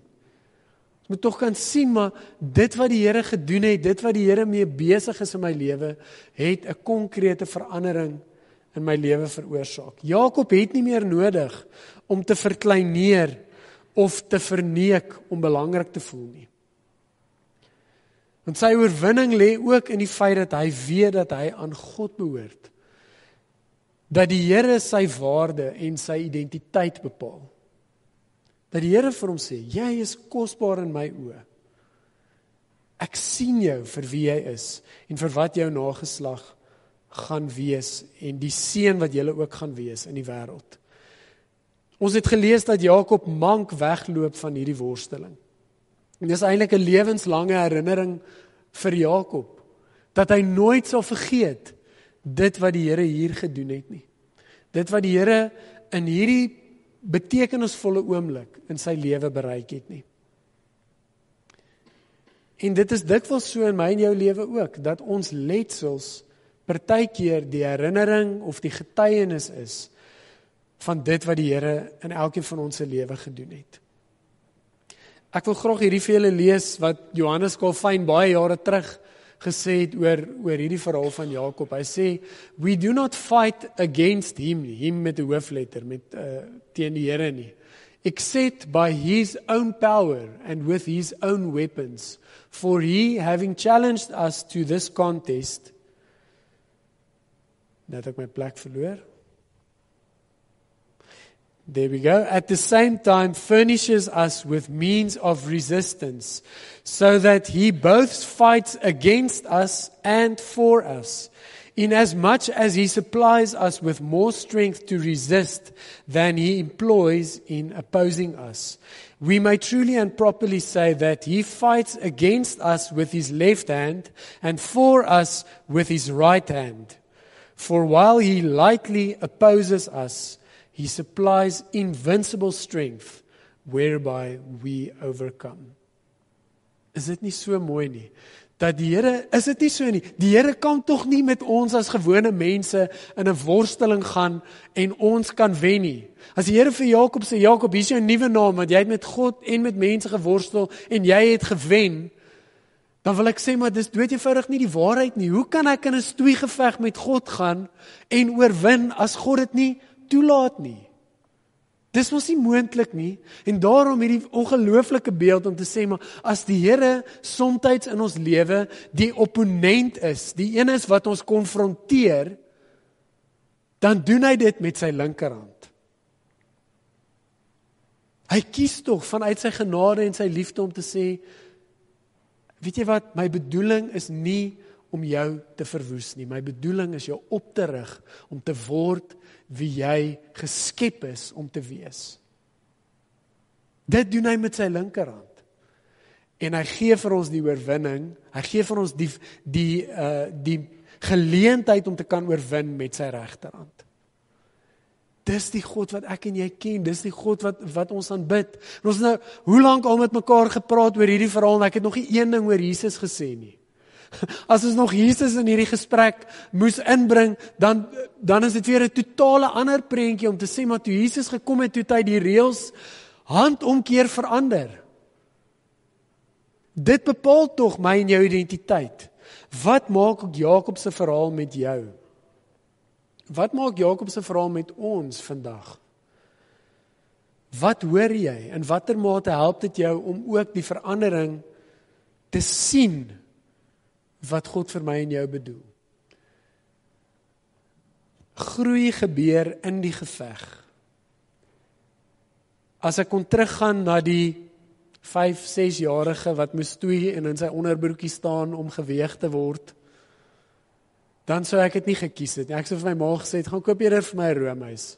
Ons moet tog kan sien, maar dit wat die Here gedoen het, dit wat die Here mee besig is in my lewe, het 'n konkrete verandering in my lewe veroorsaak. Jakob het nie meer nodig om te verkleineer of te verneek om belangrik te voel nie. Want sy oorwinning lê ook in die feit dat hy weet dat hy aan God behoort. Dat die Here sy waarde en sy identiteit bepaal. Dat die Here vir hom sê, jy is kosbaar in my oë. Ek sien jou vir wie jy is en vir wat jou nageslag gaan wees en die seën wat julle ook gaan wees in die wêreld. Ons het gelees dat Jakob mank wegloop van hierdie worsteling. En dis eintlik 'n lewenslange herinnering vir Jakob, dat hy nooit sal vergeet dit wat die Here hier gedoen het nie. Dit wat die Here in hierdie betekenisvolle oomblik in sy lewe bereik het nie. En dit is dikwels so in my en jou lewe ook, dat ons letsels partykeer die herinnering of die getuienis is van dit wat die Here in elkeen van ons se lewe gedoen het. Ek wil graag hierdie vir julle lees wat Johannes Calvin baie jare terug gesê het oor hierdie verhaal van Jakob. Hy sê, we do not fight against him met 'n hoofletter, teen die Here nie, except by his own power and with his own weapons, for he, having challenged us to this contest, net ek my plek verloor. There we go. At the same time, furnishes us with means of resistance, so that he both fights against us and for us, inasmuch as he supplies us with more strength to resist than he employs in opposing us. We may truly and properly say that he fights against us with his left hand and for us with his right hand. For while he lightly opposes us, he supplies invincible strength whereby we overcome. Is dit nie so mooi nie? Dat die Here, is dit nie so nie? Die Here kan tog nie met ons as gewone mense in 'n worsteling gaan en ons kan wen nie. As die Here vir Jakob sê, Jakob, hier is jou nuwe naam, want jy het met God en met mense geworstel en jy het gewen, dan wil ek sê, maar dis dood eenvoudig nie die waarheid nie. Hoe kan ek in 'n stoeigeveg met God gaan en oorwin as God dit nie toelaat nie? Dis mos nie moontlik nie. En daarom hierdie ongelooflike beeld om te sê, maar as die Here soms in ons lewe die opponent is, die een is wat ons konfronteer, dan doen hy dit met sy linkerhand. Hy kies tog vanuit sy genade en sy liefde om te sê, weet jy wat, my bedoeling is nie om jou te verwoes nie. My bedoeling is jou op te rig, om te word wie jy geskep is om te wees. Dit doen hy met sy linkerhand. En hy gee vir ons die oorwinning, hy gee vir ons die geleentheid om te kan oorwin met sy regterhand. Dis die God wat ek en jy ken, dis die God wat ons aanbid. En ons nou, hoe lank al met mekaar gepraat oor hierdie verhaal, en ek het nog nie een ding oor Jesus gesê nie. As ons nog Jesus in hierdie gesprek moes inbring, dan is dit weer 'n totale ander prentjie om te sê, maar toe Jesus gekom het, toe hy die reëls handomkeer verander. Dit bepaal tog my en jou identiteit. Wat maak ook Jakob se verhaal met jou? Wat maak Jakob se verhaal met ons vandag? Wat hoor jy? In watter mate help dit jou om ook die verandering te sien wat God vir my en jou bedoel. Groei gebeur in die geveg. As ek kon teruggaan na die 5-6-jarige wat moes stoei en in sy onderbroekie staan om geweeg te word, dan sou ek dit nie gekies het nie. Ek sou vir my ma gesê het, gaan koop eerder vir my 'n roomys.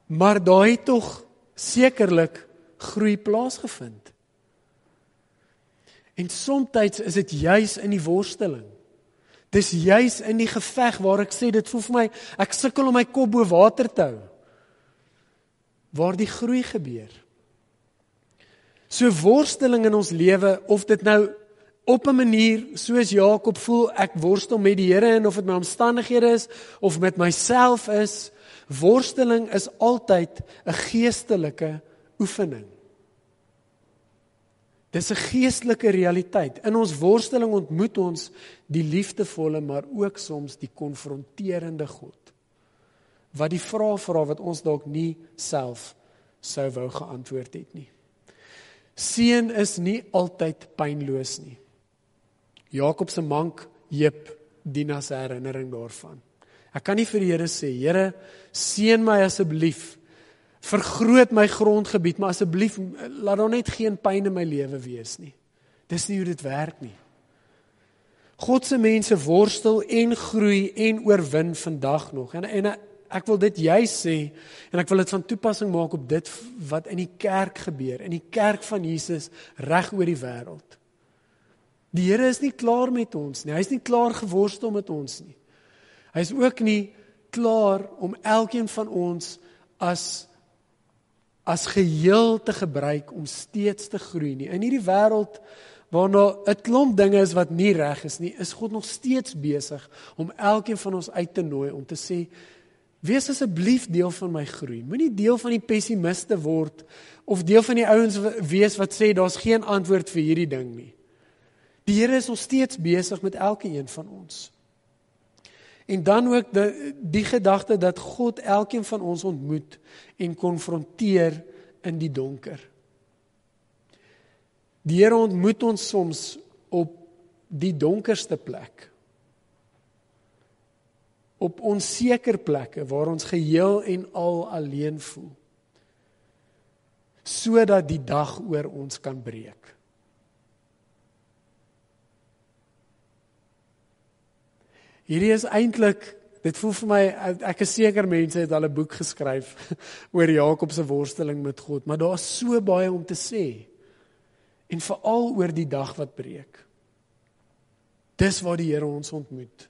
Maar daar het tog sekerlik groei plaasgevind. En soms is dit juis in die worsteling. Dis juis in die geveg waar ek sê, dit voel vir my, ek sukkel om my kop bo water te hou, waar die groei gebeur. So worsteling in ons lewe, of dit nou op 'n manier, soos Jakob voel, ek worstel met die Here, en of dit my omstandighede is, of met myself is, worsteling is altyd 'n geestelike oefening. Dis 'n geestelike realiteit. In ons worsteling ontmoet ons die liefdevolle, maar ook soms die konfronterende God, wat die vrae vra wat ons dalk nie self sou wou geantwoord het nie. Seën is nie altyd pynloos nie. Jakob se mank Jep dien as herinnering daarvan. Ek kan nie vir die Here sê, Here, seën my asseblief, vergroot my grondgebied, maar asseblief, laat daar net geen pyn in my lewe wees nie. Dis nie hoe dit werk nie. God se mense worstel en groei en oorwin vandag nog. En ek wil dit juist sê, en ek wil dit van toepassing maak op dit wat in die kerk gebeur, in die kerk van Jesus, reg oor die wêreld. Die Here is nie klaar met ons nie, hy is nie klaar geworstel met ons nie. Hy is ook nie klaar om elkeen van ons as geheel te gebruik om steeds te groei nie. In hierdie wêreld waarna 'n klomp dinge is wat nie reg is nie, is God nog steeds besig om elkeen van ons uit te nooi om te sê, wees asseblief deel van my groei. Moenie deel van die pessimiste word of deel van die ouens wees wat sê daar's geen antwoord vir hierdie ding nie. Die Here is nog steeds besig met elke een van ons. En dan ook die gedagte dat God elkeen van ons ontmoet en konfronteer in die donker. Die Here ontmoet ons soms op die donkerste plek. Op onseker plekke waar ons geheel en al alleen voel. Sodat die dag oor ons kan breek. Hierdie is eintlik, dit voel vir my, ek is seker mense het al 'n boek geskryf oor Jakob se worsteling met God, maar daar is so baie om te sê. En veral oor die dag wat breek. Dis waar die Here ons ontmoet.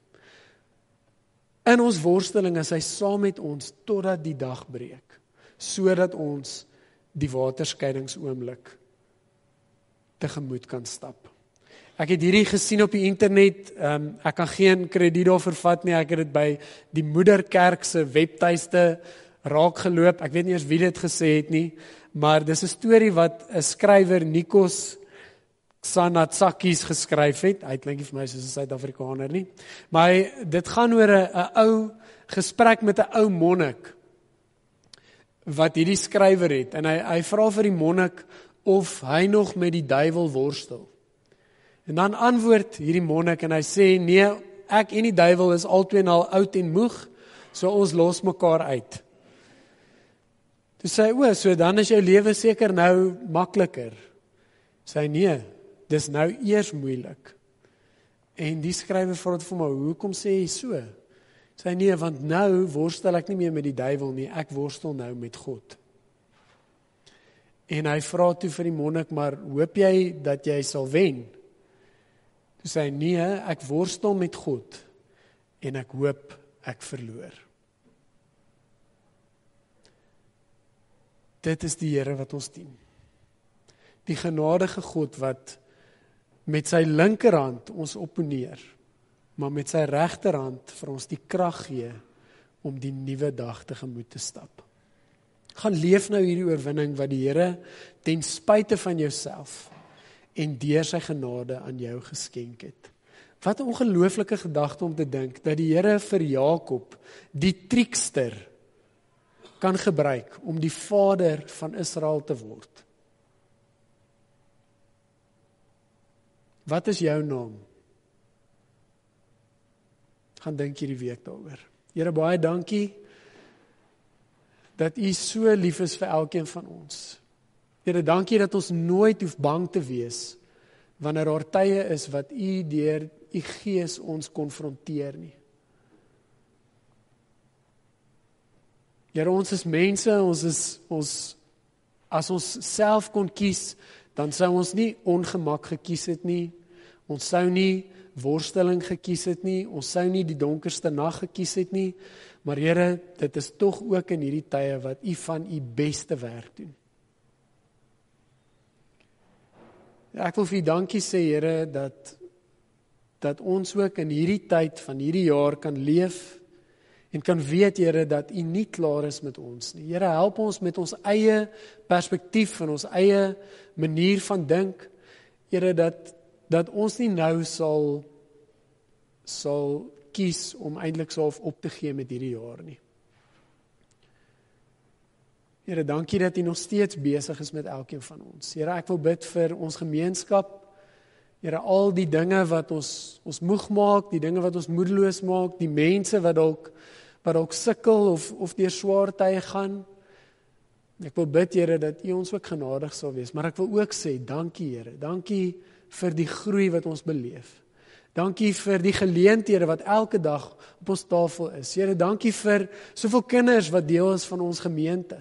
In ons worsteling is hy saam met ons totdat die dag breek, sodat ons die waterskeidingsoomlik tegemoet kan stap. Ek het hierdie gesien op die internet, ek kan geen krediet daarvoor vat nie, ek het dit by die Moederkerk se webtuiste raak geloop, ek weet nie eers wie dit gesê het nie, maar dis 'n storie wat 'n skrywer Nikos Xanatsakis geskryf het, hy klink nie vir my soos 'n Suid-Afrikaner nie, maar dit gaan oor 'n ou gesprek met 'n ou monnik, wat hierdie skrywer het, en hy vra vir die monnik of hy nog met die duiwel worstel. En dan antwoord hierdie monnik en hy sê, nee, ek en die duiwel is albei al oud en moeg, so ons los mekaar uit. Toe sê hy, so dan is jou lewe seker nou makliker. Sê hy, nee, dis nou eers moeilik. En die skrywer vra dit vir my, hoekom sê jy so? Sê hy, nee, want nou worstel ek nie meer met die duiwel nie, ek worstel nou met God. En hy vra toe vir die monnik, maar hoop jy dat jy sal wen? Toe sê hy, nee, ek worstel met God en ek hoop ek verloor. Dit is die Here wat ons dien. Die genadige God wat met sy linkerhand ons opponeer, maar met sy regterhand vir ons die krag gee om die nuwe dag tegemoet te stap. Gaan leef nou hierdie oorwinning wat die Here ten spyte van jouself en deur sy genade aan jou geskenk het. Wat 'n ongelooflike gedagte om te dink, dat die Here vir Jakob, die triekster, kan gebruik om die vader van Israel te word. Wat is jou naam? gaan dink hierdie week daaroor. Here, baie dankie dat U so lief is vir elkeen van ons. Here, dankie dat ons nooit hoef bang te wees wanneer daar tye is wat U deur U Gees ons konfronteer nie. Here, ons is mense, as ons self kon kies, dan sou ons nie ongemak gekies het nie, ons sou nie worsteling gekies het nie, ons sou nie die donkerste nag gekies het nie, maar Here, dit is tog ook in hierdie tye wat U van U beste werk doen. Ek wil vir U dankie sê, Here, dat ons ook in hierdie tyd van hierdie jaar kan leef en kan weet, Here, dat U nie klaar is met ons nie. Here, help ons met ons eie perspektief en ons eie manier van dink. Here, dat ons nie nou sal kies om eintlik self op te gee met hierdie jaar nie. Here, dankie dat U nog steeds besig is met elkeen van ons. Here, ek wil bid vir ons gemeenskap. Here, al die dinge wat ons moeg maak, die dinge wat ons moedeloos maak, die mense wat dalk sukkel of deur swaar tye gaan. Ek wil bid, Here, dat U ons ook genadig sal wees, maar ek wil ook sê, dankie, Here, dankie vir die groei wat ons beleef. Dankie vir die geleenthede wat elke dag op ons tafel is. Here, dankie vir soveel kinders wat deel is van ons gemeente.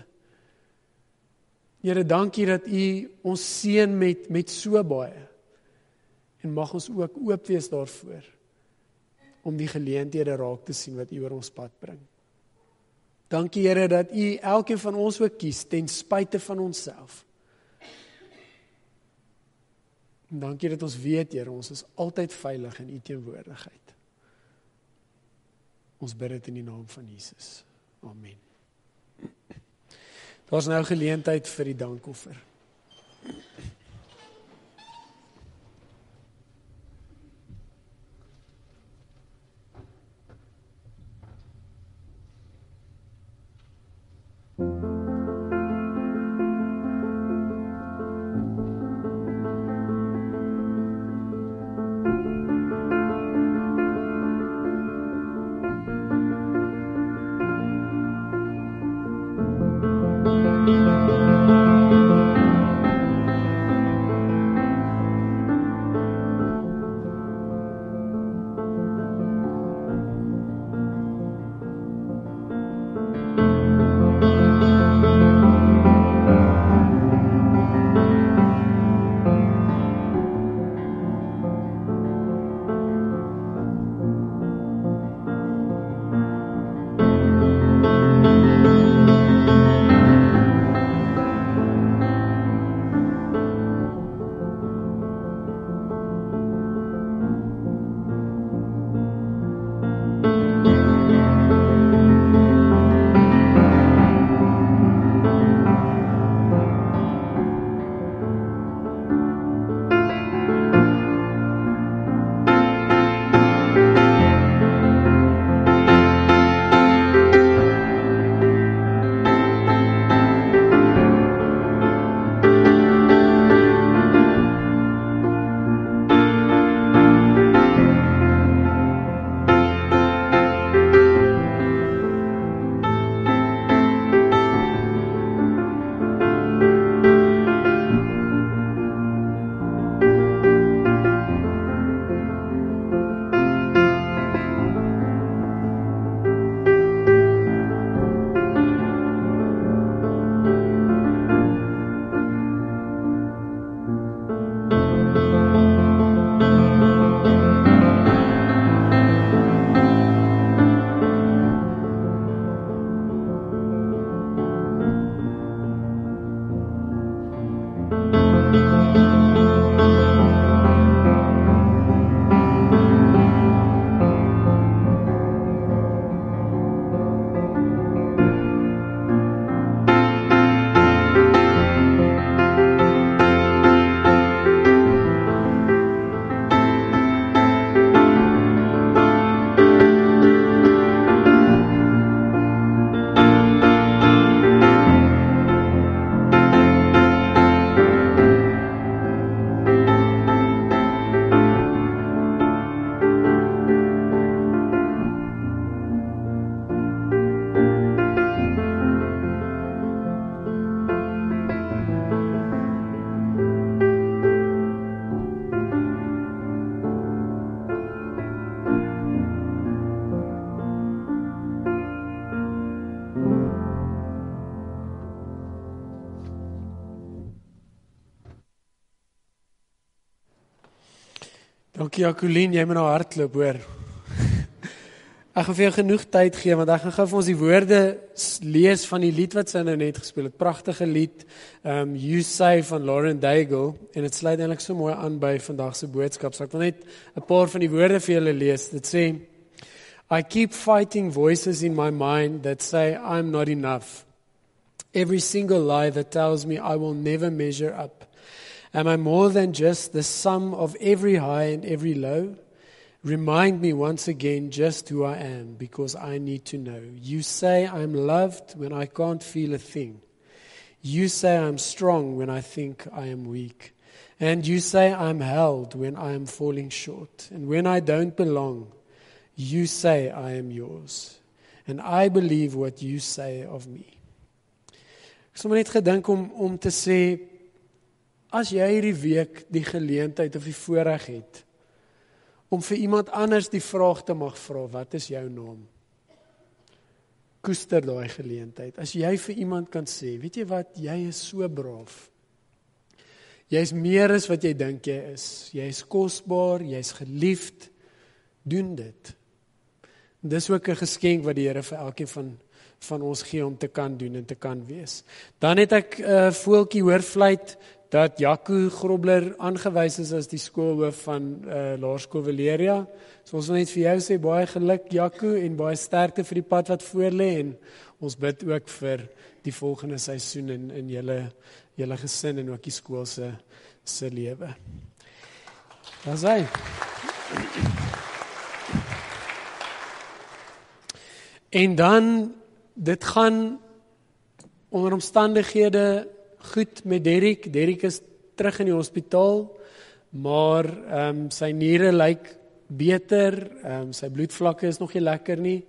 Here, dankie dat U ons seën met so baie. En mag ons ook oop wees daarvoor om die geleenthede raak te sien wat U oor ons pad bring. Dankie, Here, dat U elkeen van ons ook kies ten spyte van onsself. En dankie dat ons weet, Here, ons is altyd veilig in U teenwoordigheid. Ons bid dit in die naam van Jesus. Amen. Daar's nou geleentheid vir die dankoffer. Dankie Jacqueline, jy moet nou hardloop hoor. Ek gaan vir jou genoeg tyd gee, want ek gaan gou vir ons die woorde lees van die lied wat sy nou net gespeel het. Pragtige lied, You Say van Lauren Daigle, en het sluit eintlik so mooi aan by vandag se boodskap. So ek wil net 'n paar van die woorde vir julle lees. Dit sê, I keep fighting voices in my mind that say I'm not enough. Every single lie that tells me I will never measure up. Am I more than just the sum of every high and every low? Remind me once again just who I am, because I need to know. You say I'm loved when I can't feel a thing. You say I'm strong when I think I am weak. And you say I'm held when I am falling short. And when I don't belong, you say I am yours. And I believe what you say of me. Ek het sommer net gedink om te sê, as jy hierdie week die geleentheid of die voorreg het, om vir iemand anders die vraag te mag vra, wat is jou naam? Koester daai geleentheid. As jy vir iemand kan sê, weet jy wat, jy is so braaf. Jy is meer as wat jy dink jy is. Jy is kosbaar, jy is geliefd. Doen dit. Dis ook 'n geskenk wat die Here vir elkeen van ons gee om te kan doen en te kan wees. Dan het ek 'n voeltjie hoor fluit dat Jaco Grobler aangewys is as die skoolhoof van Laerskool Valeria. So ons wil net vir jou sê, baie geluk Jaco en baie sterkte vir die pad wat voor lê, en ons bid ook vir die volgende seisoen in julle gesin en ook die skool se lewe. Daar's hy. En dan, dit gaan onder omstandighede goed met Derrick. Derrick is terug in die hospitaal, maar sy niere lyk beter, sy bloedvlakke is nog nie lekker nie,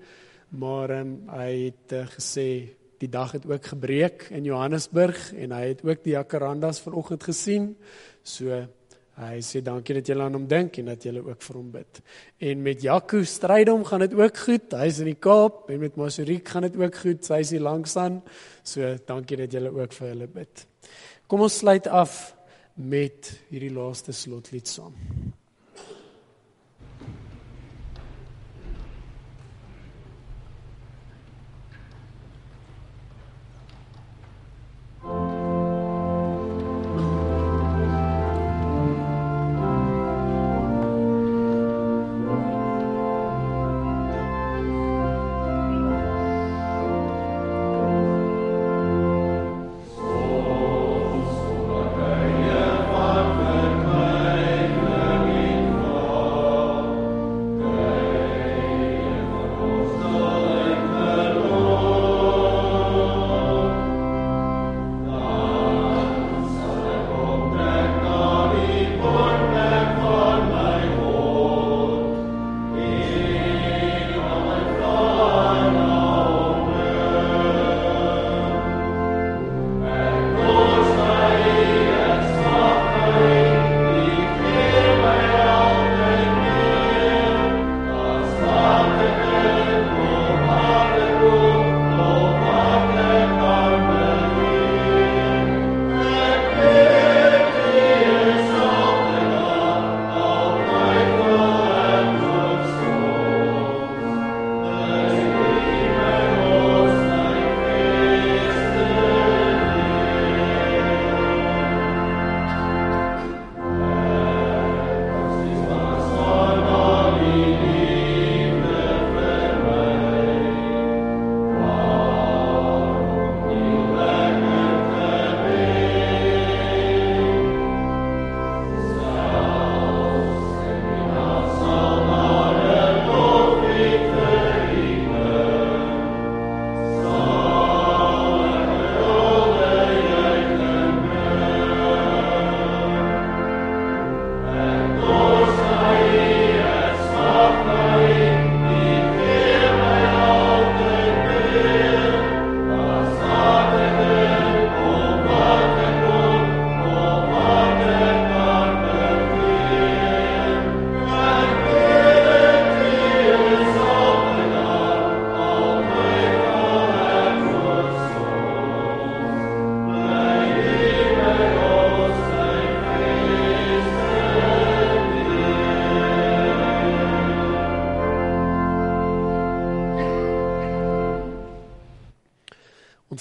maar hy het gesê, die dag het ook gebreek in Johannesburg, en hy het ook die Jacarandas vanoggend gesien, so hy sê dankie dat julle aan hom dink, en dat julle ook vir hom bid. En met Jaco Strydom gaan dit ook goed, hy is in die Kaap, en met Masoriek gaan dit ook goed, sy is hier langs aan, so dankie dat julle ook vir hulle bid. Kom ons sluit af met hierdie laaste slotlied saam.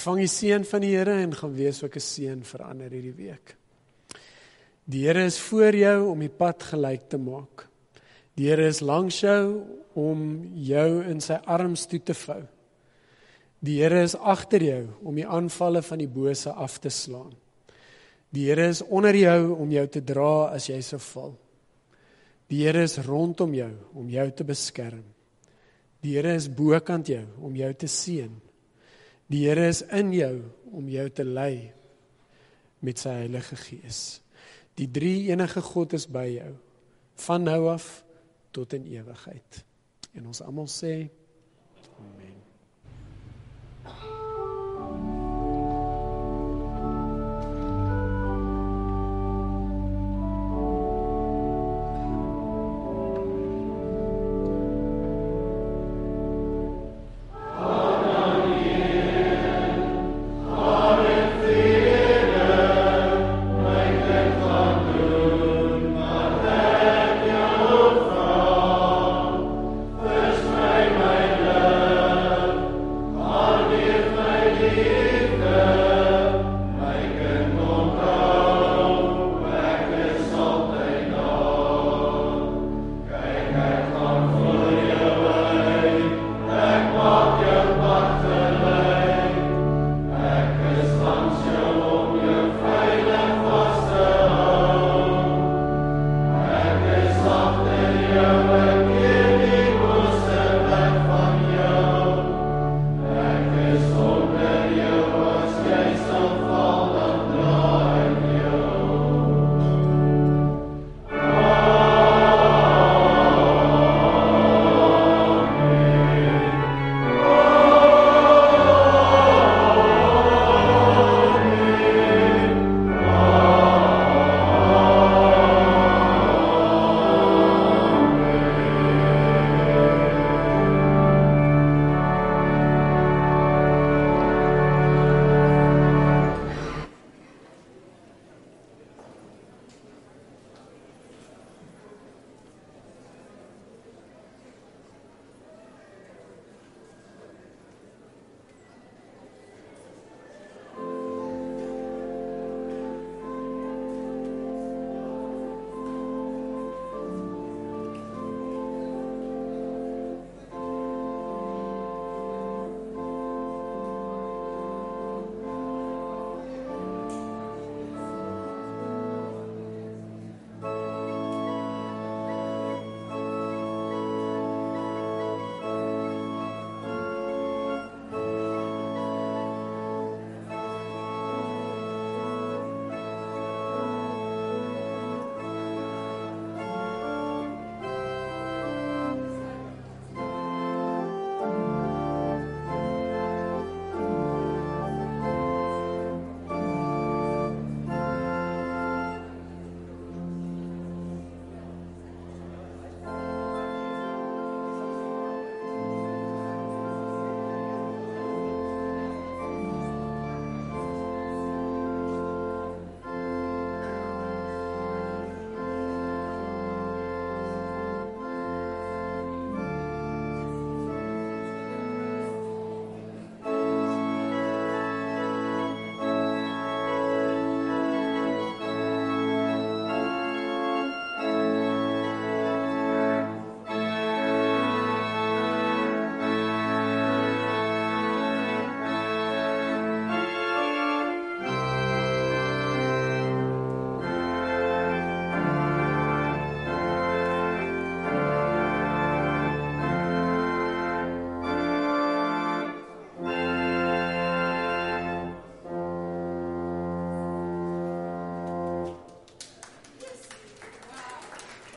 Ontvang die seën van die Here en gaan wees ook 'n seën vir ander hierdie week. Die Here is voor jou om die pad gelyk te maak. Die Here is langs jou om jou in sy arms toe te vou. Die Here is agter jou om die aanvalle van die bose af te slaan. Die Here is onder jou om jou te dra as jy sou val. Die Here is rondom jou om jou te beskerm. Die Here is bokant jou om jou te seën. Die Here is in jou om jou te lei met sy Heilige Gees. Die drie enige God is by jou, van nou af tot in ewigheid. En ons almal sê, Amen.